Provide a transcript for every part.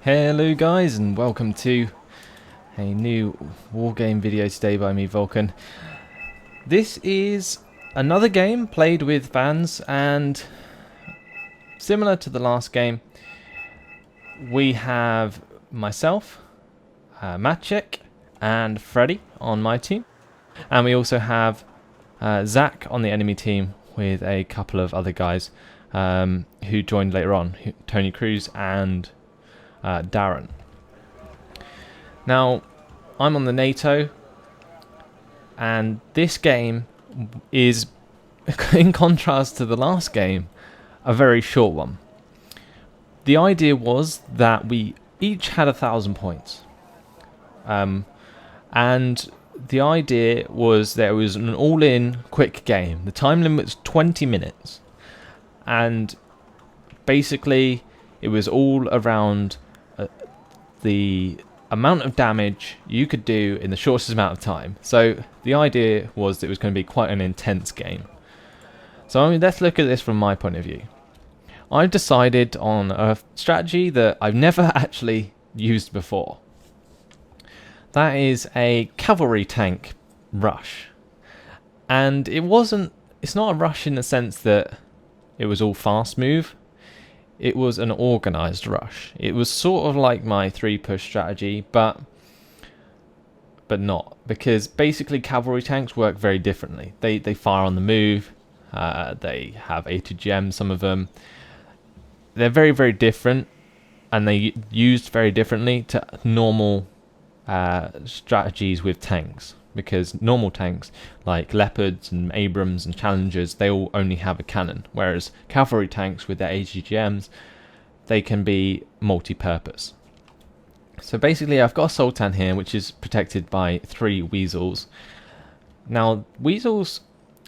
Hello guys, and welcome to a new Wargame video today by me, Vulcan. This is another game played with fans, and similar to the last game, we have myself, Maciek, and Freddy on my team, and we also have Zach on the enemy team with a couple of other guys who joined later on, Tony Cruz and Darren. Now, I'm on the NATO, and this game is, in contrast to the last game, a very short one. The idea was that we each had 1,000 points, and the idea was that it was an all-in quick game. The time limit was 20 minutes, and basically it was all around the amount of damage you could do in the shortest amount of time. So the idea was that it was going to be quite an intense game. So let's look at this from my point of view. I've decided on a strategy that I've never actually used before. That is a cavalry tank rush. And it's not a rush in the sense that it was all fast move. It was an organised rush. It was sort of like my 3-push strategy, but not. Because basically cavalry tanks work very differently. They fire on the move. They have ATGM, some of them. They're very, very different, and they used very differently to normal strategies with tanks. Because normal tanks like Leopards and Abrams and Challengers, they all only have a cannon, whereas cavalry tanks with their ATGMs, they can be multi-purpose. So basically I've got a Sultan here, which is protected by 3 weasels. Now weasels,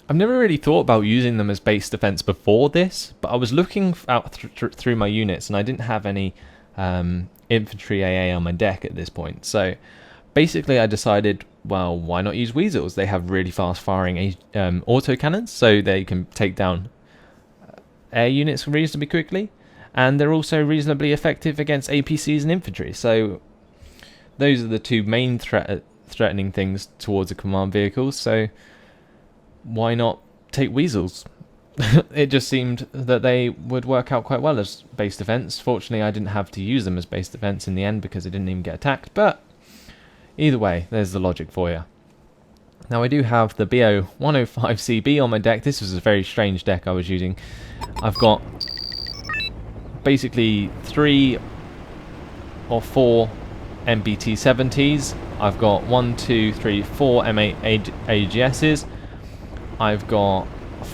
I've never really thought about using them as base defense before this, but I was looking out through my units and I didn't have any infantry AA on my deck at this point. So basically I decided, well, why not use weasels? They have really fast firing autocannons, so they can take down air units reasonably quickly, and they're also reasonably effective against APCs and infantry. So those are the 2 main threatening things towards a command vehicle, so why not take weasels? It just seemed that they would work out quite well as base defense. Fortunately I didn't have to use them as base defense in the end because I didn't even get attacked, but either way, there's the logic for you. Now I do have the BO105CB on my deck. This was a very strange deck I was using. I've got basically 3 or 4 MBT-70s. I've got 1, 2, 3, 4 M8 AGSs. I've got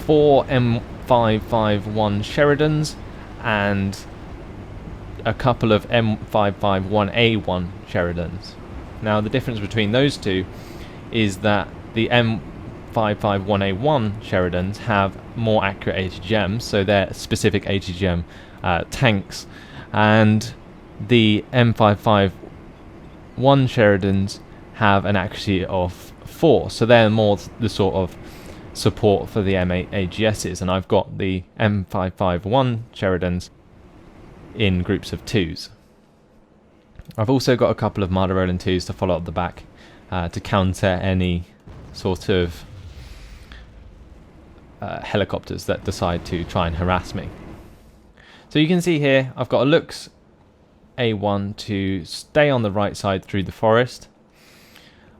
4 M551 Sheridans and a couple of M551A1 Sheridans. Now the difference between those 2 is that the M551A1 Sheridans have more accurate ATGMs, so they're specific ATGM tanks, and the M551 Sheridans have an accuracy of 4, so they're more the sort of support for the M8 AGSs, and I've got the M551 Sheridans in groups of 2s. I've also got a couple of Marder Roland 2s to follow up the back to counter any sort of helicopters that decide to try and harass me. So you can see here I've got a Lux A1 to stay on the right side through the forest.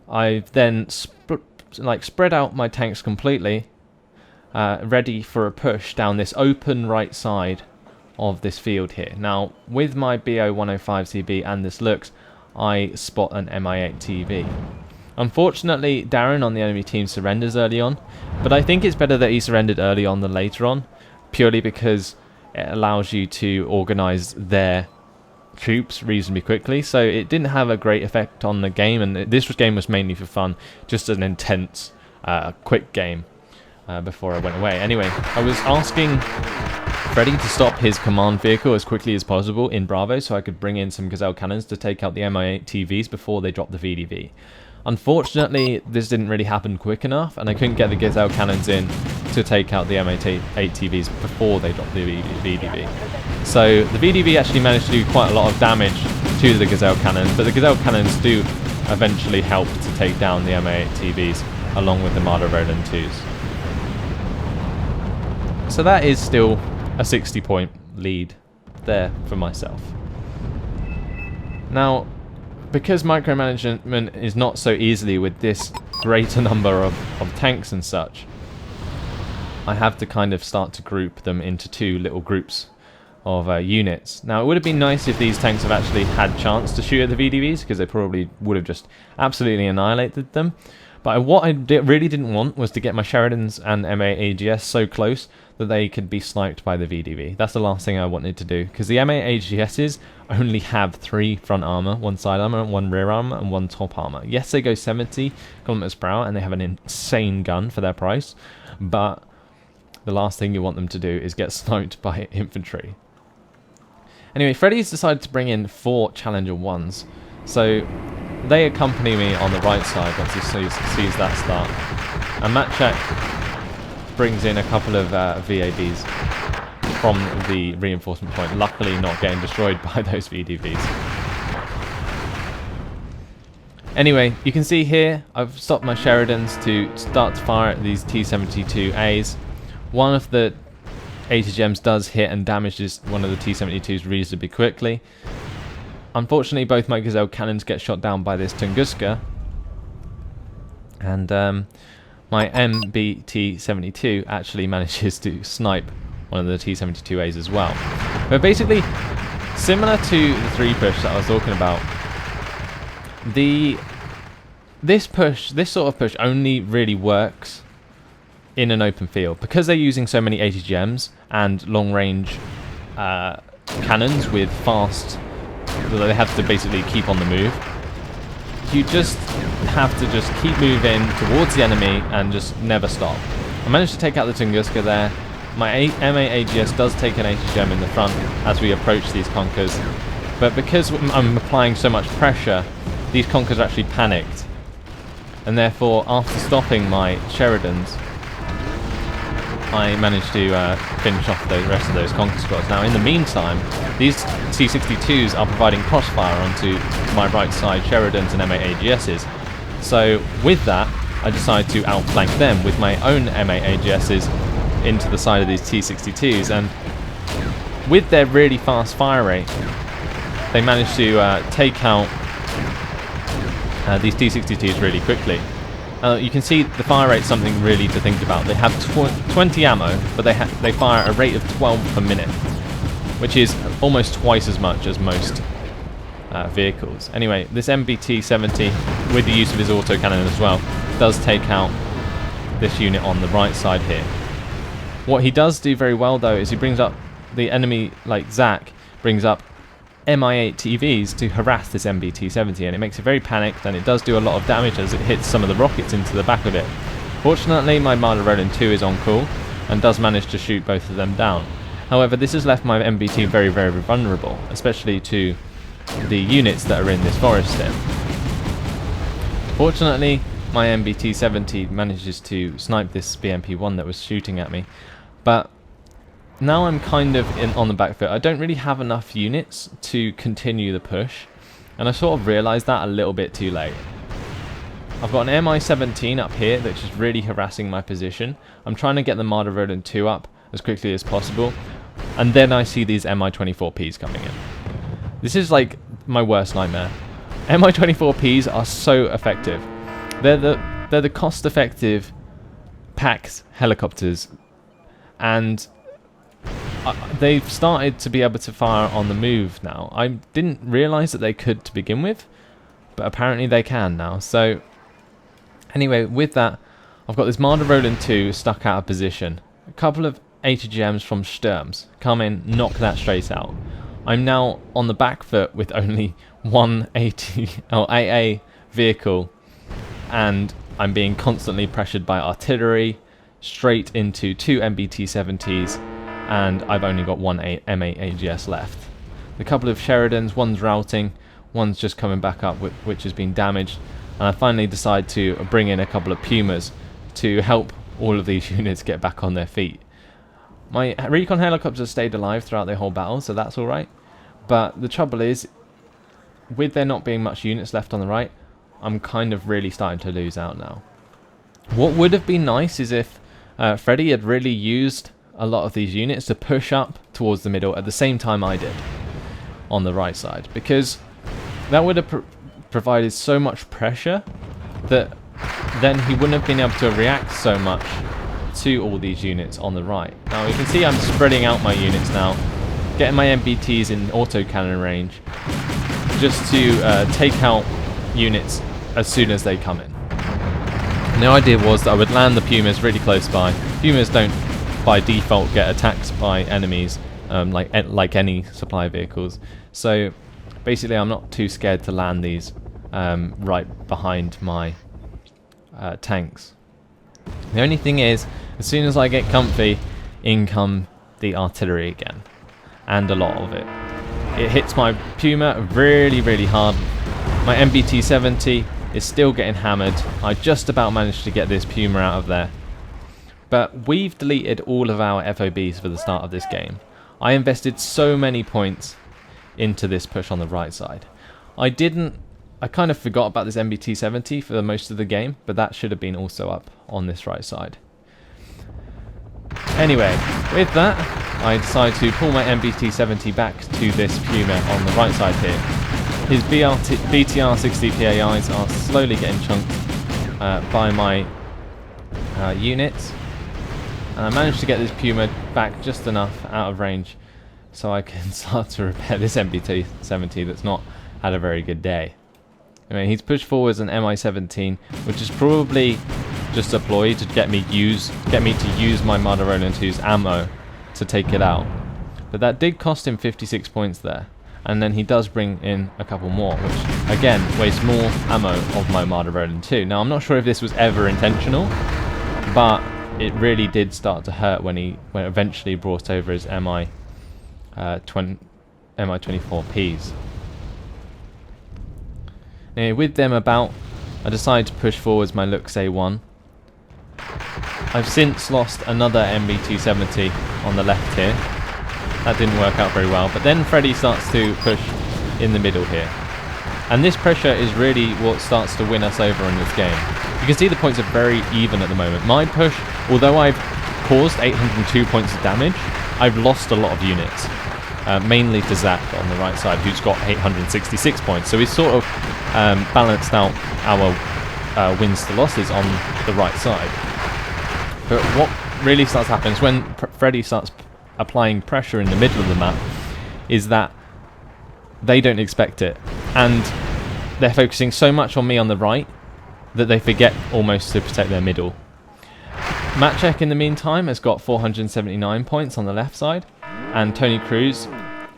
I've then spread out my tanks completely, ready for a push down this open right side of this field here. Now with my BO105CB and this Lux, I spot an Mi-8 TV. Unfortunately Darren on the enemy team surrenders early on, but I think it's better that he surrendered early on than later on, purely because it allows you to organise their troops reasonably quickly. So it didn't have a great effect on the game, and this game was mainly for fun, just an intense quick game before I went away. Anyway, I was asking Freddy to stop his command vehicle as quickly as possible in Bravo so I could bring in some Gazelle cannons to take out the Mi-8 TVs before they dropped the VDV. Unfortunately, this didn't really happen quick enough, and I couldn't get the Gazelle cannons in to take out the Mi-8 TVs before they dropped the VDV. So the VDV actually managed to do quite a lot of damage to the Gazelle cannons, but the Gazelle cannons do eventually help to take down the MA8TVs along with the Marder Roland 2s. So that is still a 60-point lead there for myself. Now, because micromanagement is not so easily with this greater number of tanks and such, I have to kind of start to group them into two little groups of units. Now, it would have been nice if these tanks have actually had chance to shoot at the VDVs, because they probably would have just absolutely annihilated them. But what I really didn't want was to get my Sheridans and MA-AGS so close that they could be sniped by the VDV. That's the last thing I wanted to do, because the MA-AGSs only have 3 front armor, 1 side armor, 1 rear armor, and 1 top armor. Yes, they go 70 kilometers per hour, and they have an insane gun for their price, but the last thing you want them to do is get sniped by infantry. Anyway, Freddy's decided to bring in 4 Challenger 1s, so they accompany me on the right side once he sees that start. And Matchak brings in a couple of VABs from the reinforcement point, luckily not getting destroyed by those VDVs. Anyway, you can see here I've stopped my Sheridans to start to fire at these T-72As. One of the ATGMs does hit and damages one of the T-72s reasonably quickly. Unfortunately, both my Gazelle cannons get shot down by this Tunguska, and my MBT-72 actually manages to snipe one of the T-72As as well. But basically, similar to the 3 push that I was talking about, this sort of push only really works in an open field, because they're using so many ATGMs and long-range cannons with fast. They have to basically keep on the move. You just have to just keep moving towards the enemy and just never stop. I managed to take out the Tunguska there. My MA-AGS does take an ATGM in the front as we approach these conkers, but because I'm applying so much pressure, these conkers are actually panicked, and therefore after stopping my Sheridans, I managed to finish off the rest of those conquer squads. Now, in the meantime, these T-62s are providing crossfire onto my right side Sheridans and MA-AGSs. So with that, I decided to outflank them with my own MA-AGSs into the side of these T-62s, and with their really fast fire rate, they managed to take out these T-62s really quickly. You can see the fire rate, something really to think about. They have 20 ammo, but they fire at a rate of 12 per minute, which is almost twice as much as most vehicles. Anyway, this MBT-70, with the use of his autocannon as well, does take out this unit on the right side here. What he does do very well, though, is he brings up the enemy, like Zach, brings up Mi-8TVs to harass this MBT-70, and it makes it very panicked, and it does do a lot of damage as it hits some of the rockets into the back of it. Fortunately, my Marder Roland 2 is on call and does manage to shoot both of them down. However, this has left my MBT very, very vulnerable, especially to the units that are in this forest here. Fortunately, my MBT-70 manages to snipe this BMP-1 that was shooting at me, but now I'm kind of on the back foot. I don't really have enough units to continue the push, and I sort of realised that a little bit too late. I've got an MI-17 up here that's just really harassing my position. I'm trying to get the Marder Roland 2 up as quickly as possible, and then I see these MI-24Ps coming in. This is like my worst nightmare. MI-24Ps are so effective. They're the cost-effective PAX helicopters, and they've started to be able to fire on the move now. I didn't realise that they could to begin with, but apparently they can now. So anyway, with that, I've got this Marder Roland 2 stuck out of position. A couple of ATGMs from Sturms come in, knock that straight out. I'm now on the back foot with only one AA vehicle, and I'm being constantly pressured by artillery straight into 2 MBT-70s, and I've only got one MA-AGS left. A couple of Sheridans, one's routing, one's just coming back up, which has been damaged, and I finally decide to bring in a couple of Pumas to help all of these units get back on their feet. My recon helicopters stayed alive throughout the whole battle, so that's alright, but the trouble is, with there not being much units left on the right, I'm kind of really starting to lose out now. What would have been nice is if Freddy had really used a lot of these units to push up towards the middle at the same time I did on the right side, because that would have provided so much pressure that then he wouldn't have been able to react so much to all these units on the right. Now you can see I'm spreading out my units now, getting my MBTs in autocannon range just to take out units as soon as they come in. And the idea was that I would land the Pumas really close by. Pumas don't by default get attacked by enemies like any supply vehicles, so basically I'm not too scared to land these right behind my tanks. The only thing is, as soon as I get comfy, in come the artillery again, and a lot of it. It hits my Puma really, really hard. My MBT-70 is still getting hammered. I just about managed to get this Puma out of there. But we've deleted all of our FOBs for the start of this game. I invested so many points into this push on the right side. I kind of forgot about this MBT-70 for most of the game, but that should have been also up on this right side. Anyway, with that, I decided to pull my MBT-70 back to this Puma on the right side here. His BTR-60 PAIs are slowly getting chunked by my units, and I managed to get this Puma back just enough out of range so I can start to repair this MBT-70 that's not had a very good day. Anyway, he's pushed forwards an MI-17, which is probably just a ploy to get me to use my Marder Roland 2's ammo to take it out. But that did cost him 56 points there, and then he does bring in a couple more, which again wastes more ammo of my Marder Roland 2. Now I'm not sure if this was ever intentional, but it really did start to hurt when he eventually brought over his MI-24Ps. Now, with them about, I decided to push forwards my Lux A1. I've since lost another MBT-70 on the left here. That didn't work out very well, but then Freddy starts to push in the middle here. And this pressure is really what starts to win us over in this game. You can see the points are very even at the moment. My push, although I've caused 802 points of damage, I've lost a lot of units. Mainly to Zach on the right side, who's got 866 points. So he's sort of balanced out our wins to losses on the right side. But what really starts happening is when Freddy starts applying pressure in the middle of the map, is that they don't expect it. And they're focusing so much on me on the right that they forget almost to protect their middle. Matchek in the meantime has got 479 points on the left side, and Tony Cruz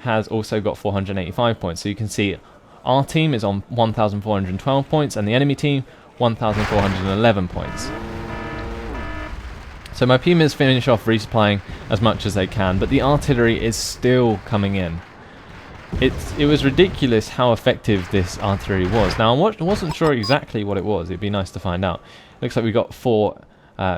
has also got 485 points. So you can see our team is on 1,412 points and the enemy team 1,411 points. So my Pumas finish off resupplying as much as they can, but the artillery is still coming in. It was ridiculous how effective this artillery was. Now I wasn't sure exactly what it was. It'd be nice to find out. Looks like we got 4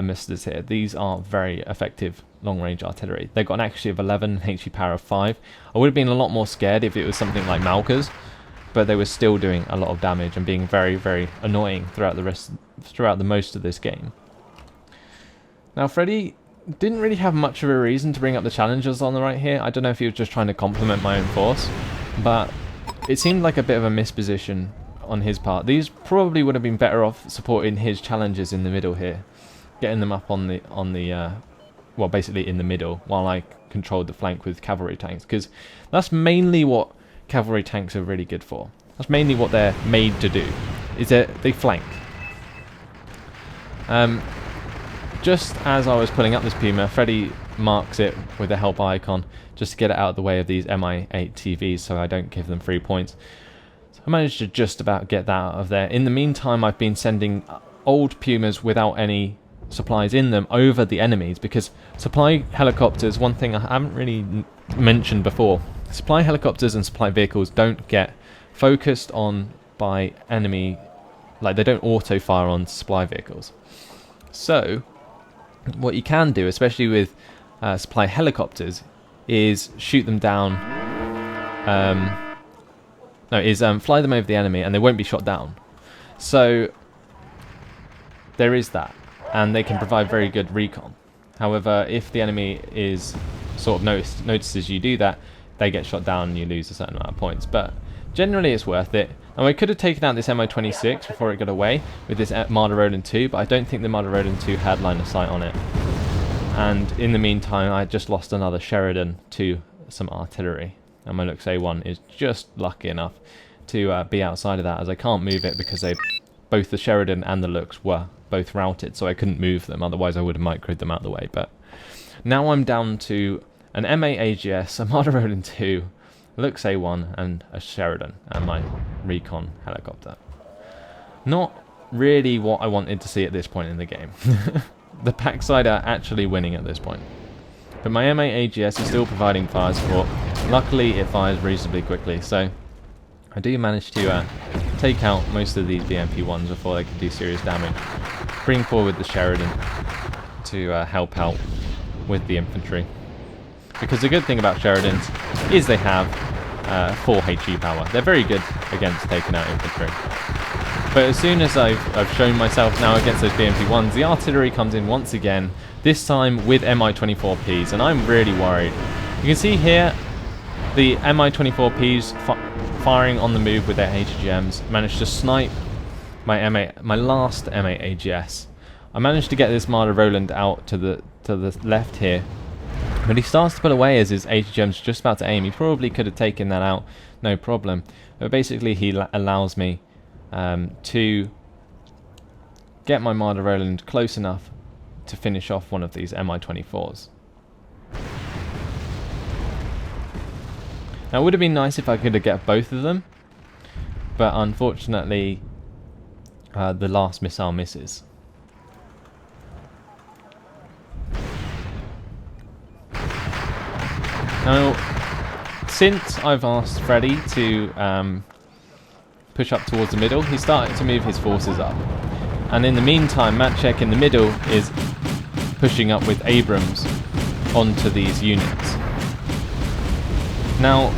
misters here. These are very effective long-range artillery. They've got an accuracy of 11, HP power of 5. I would have been a lot more scared if it was something like Malka's, but they were still doing a lot of damage and being very, very annoying throughout the most of this game. Now Freddy didn't really have much of a reason to bring up the challengers on the right here. I don't know if he was just trying to complement my own force, but it seemed like a bit of a misposition on his part. These probably would have been better off supporting his challengers in the middle here, getting them up on the well, basically in the middle, while I controlled the flank with cavalry tanks, because that's mainly what cavalry tanks are really good for. That's mainly what they're made to do, is that they flank. Just as I was putting up this Puma, Freddy marks it with a help icon just to get it out of the way of these MI8 TVs so I don't give them free points. So I managed to just about get that out of there. In the meantime, I've been sending old Pumas without any supplies in them over the enemies, because supply helicopters, one thing I haven't really mentioned before, supply helicopters and supply vehicles don't get focused on by enemy, like they don't auto fire on supply vehicles. So what you can do, especially with supply helicopters, is shoot them down fly them over the enemy and they won't be shot down. So there is that, and they can provide very good recon. However, if the enemy is sort of notices you do that, they get shot down and you lose a certain amount of points. But generally it's worth it. And I could have taken out this MI-26 before it got away with this Marder Roland 2, but I don't think the Marder Roland 2 had line of sight on it. And in the meantime, I just lost another Sheridan to some artillery. And my Lux A1 is just lucky enough to be outside of that, as I can't move it because both the Sheridan and the Lux were both routed, so I couldn't move them, otherwise I would have microed them out of the way. But now I'm down to an M8 AGS, a Marder Roland 2, Lux A1 and a Sheridan and my recon helicopter. Not really what I wanted to see at this point in the game. The backside are actually winning at this point. But my M8 AGS is still providing fire support. Luckily it fires reasonably quickly, so I do manage to take out most of these BMP-1s before they can do serious damage. Bring forward the Sheridan to help out with the infantry. Because the good thing about Sheridans is they have 4 HE power. They're very good against taking out infantry. But as soon as I've shown myself now against those BMP-1s, the artillery comes in once again, this time with MI-24Ps, and I'm really worried. You can see here the MI-24Ps firing on the move with their HGMs managed to snipe my last M8 AGS. I managed to get this Marder Roland out to the left here, but he starts to pull away as his HGM's just about to aim. He probably could have taken that out, no problem. But basically he allows me to get my Marder Roland close enough to finish off one of these MI-24s. Now it would have been nice if I could have get both of them, but unfortunately the last missile misses. Now, since I've asked Freddy to push up towards the middle, he's starting to move his forces up. And in the meantime, Maciek in the middle is pushing up with Abrams onto these units. Now,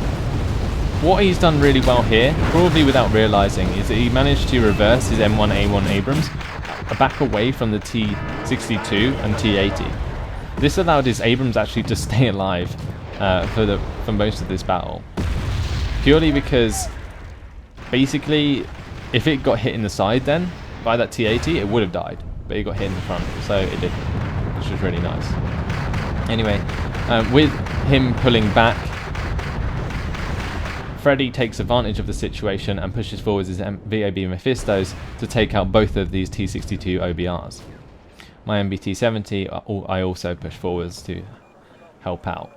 what he's done really well here, probably without realising, is that he managed to reverse his M1A1 Abrams back away from the T62 and T80. This allowed his Abrams actually to stay alive for most of this battle. Purely because, basically, if it got hit in the side then, by that T80, it would have died. But it got hit in the front, so it didn't, which was really nice. Anyway, with him pulling back, Freddy takes advantage of the situation and pushes forwards his VAB Mephistos to take out both of these T62 OBRs. My MBT-70 I also push forwards to help out.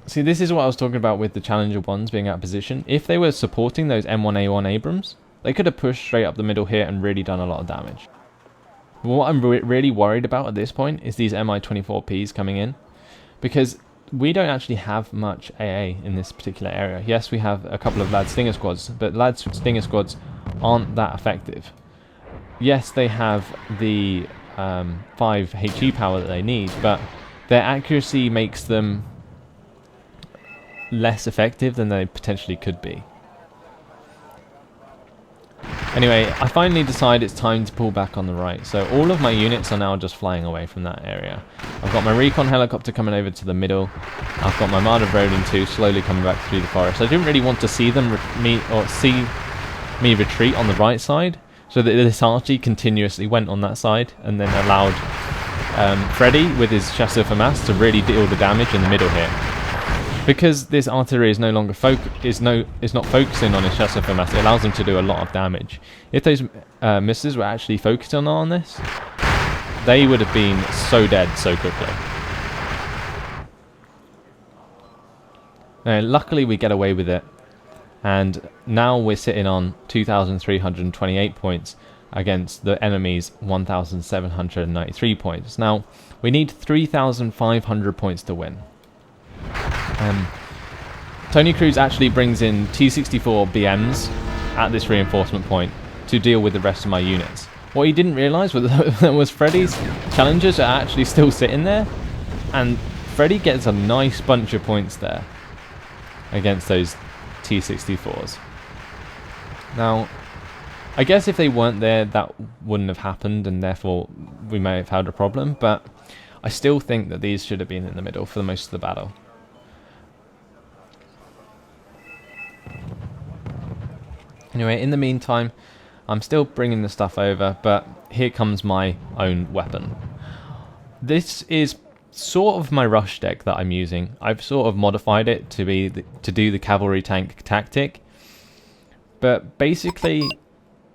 See, this is what I was talking about with the Challenger 1s being out of position. If they were supporting those M1A1 Abrams, they could have pushed straight up the middle here and really done a lot of damage. But what I'm really worried about at this point is these MI-24Ps coming in, because we don't actually have much AA in this particular area. Yes, we have a couple of Lad Stinger squads, but Lad Stinger squads aren't that effective. Yes, they have the 5 HE power that they need, but their accuracy makes them less effective than they potentially could be. Anyway, I finally decide it's time to pull back on the right, so all of my units are now just flying away from that area. I've got my recon helicopter coming over to the middle. I've got my Marder Roland 2 slowly coming back through the forest. I didn't really want to see them see me retreat on the right side, so that this Archie continuously went on that side and then allowed Freddy with his Chasseur FAMAS to really deal the damage in the middle here. Because this artillery is no longer is not focusing on his Chasseur FAMAS, it allows them to do a lot of damage. If those missiles were actually focused on this, they would have been so dead so quickly. Luckily we get away with it, and now we're sitting on 2,328 points against the enemy's 1,793 points. Now, we need 3,500 points to win. Tony Cruz actually brings in T64 BMs at this reinforcement point to deal with the rest of my units. What he didn't realise was Freddy's Challengers are actually still sitting there, and Freddy gets a nice bunch of points there against those T-64s. Now, I guess if they weren't there, that wouldn't have happened, and therefore we may have had a problem, but I still think that these should have been in the middle for the most of the battle. Anyway, in the meantime, I'm still bringing the stuff over, but here comes my own weapon. This is sort of my rush deck that I'm using. I've sort of modified it to do the cavalry tank tactic, but basically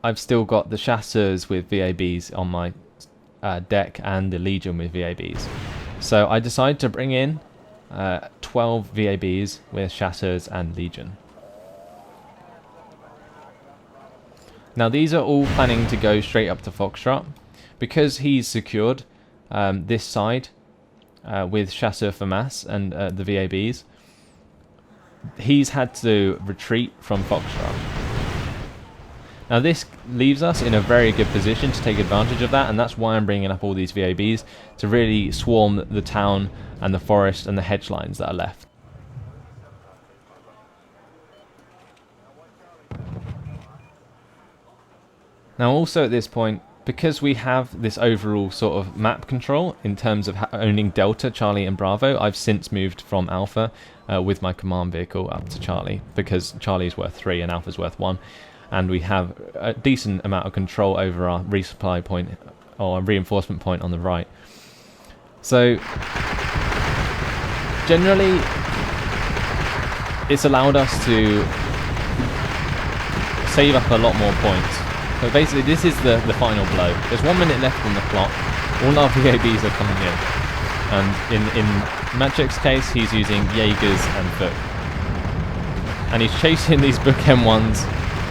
I've still got the chasseurs with VABs on my deck and the Legion with VABs. So I decided to bring in 12 VABs with chasseurs and Legion. Now these are all planning to go straight up to Foxtrot, because he's secured this side with Chasseur FAMAS and the VABs. He's had to retreat from Foxtrot. Now this leaves us in a very good position to take advantage of that, and that's why I'm bringing up all these VABs, to really swarm the town and the forest and the hedge lines that are left. Now also at this point, because we have this overall sort of map control in terms of owning Delta, Charlie and Bravo, I've since moved from Alpha with my command vehicle up to Charlie, because Charlie's worth 3 and Alpha's worth 1, and we have a decent amount of control over our resupply point or reinforcement point on the right. So generally it's allowed us to save up a lot more points. So basically this is the final blow. There's 1 minute left on the clock. All our VABs are coming in. And in Magic's case, he's using Jaegers and Foot. And he's chasing these book M1s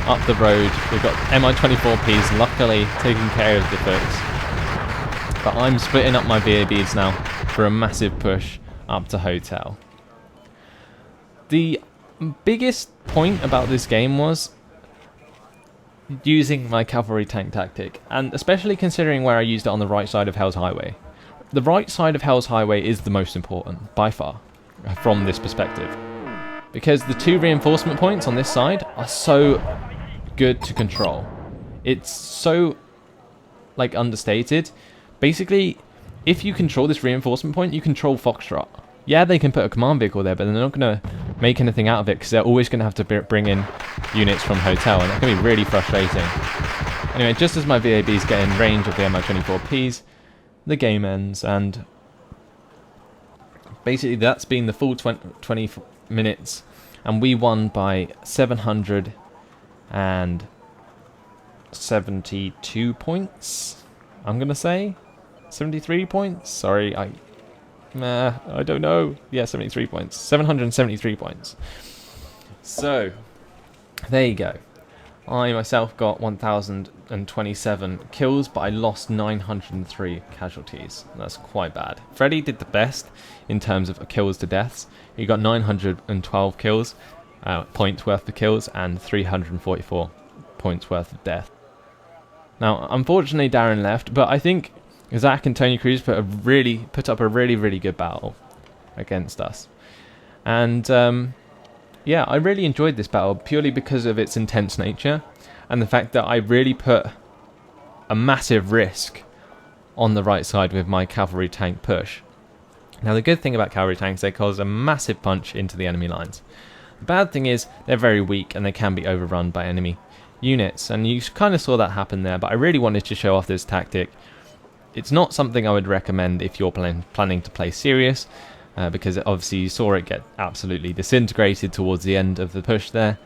up the road. We've got Mi-24Ps luckily taking care of the Foots. But I'm splitting up my VABs now for a massive push up to Hotel. The biggest point about this game was using my cavalry tank tactic, and especially considering where I used it on the right side of Hell's Highway. The right side of Hell's Highway is the most important, by far, from this perspective. Because the 2 reinforcement points on this side are so good to control. It's so, like, understated. Basically, if you control this reinforcement point, you control Foxtrot. Yeah, they can put a command vehicle there, but they're not going to make anything out of it, because they're always going to have to bring in units from Hotel, and that can be really frustrating. Anyway, just as my VABs get in range of the Mi-24Ps, the game ends, and basically that's been the full 20 minutes, and we won by 772 points, I'm going to say. 73 points? Sorry, I don't know. Yeah, 73 points. 773 points. So, there you go. I myself got 1,027 kills, but I lost 903 casualties. That's quite bad. Freddy did the best in terms of kills to deaths. He got 912 kills, points worth of kills, and 344 points worth of death. Now, unfortunately, Darren left, but I think Zach and Tony Cruz put up a really good battle against us. And yeah, I really enjoyed this battle purely because of its intense nature and the fact that I really put a massive risk on the right side with my cavalry tank push. Now the good thing about cavalry tanks, they cause a massive punch into the enemy lines. The bad thing is they're very weak and they can be overrun by enemy units, and you kind of saw that happen there, but I really wanted to show off this tactic. It's not something I would recommend if you're planning to play serious, because obviously you saw it get absolutely disintegrated towards the end of the push there.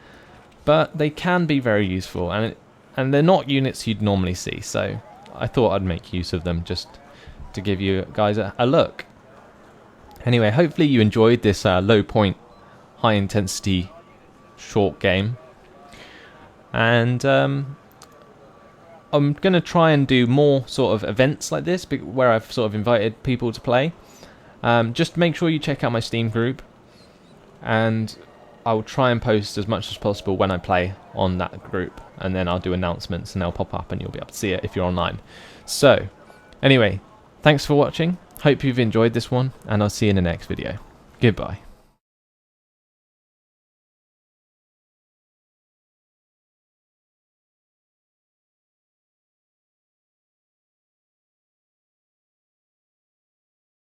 But they can be very useful, and they're not units you'd normally see, so I thought I'd make use of them just to give you guys a look. Anyway, hopefully you enjoyed this low point, high intensity, short game. And I'm going to try and do more sort of events like this, where I've sort of invited people to play. Just make sure you check out my Steam group, and I'll try and post as much as possible when I play on that group, and then I'll do announcements and they'll pop up and you'll be able to see it if you're online. So, anyway, thanks for watching, Hope you've enjoyed this one, and I'll see you in the next video. Goodbye.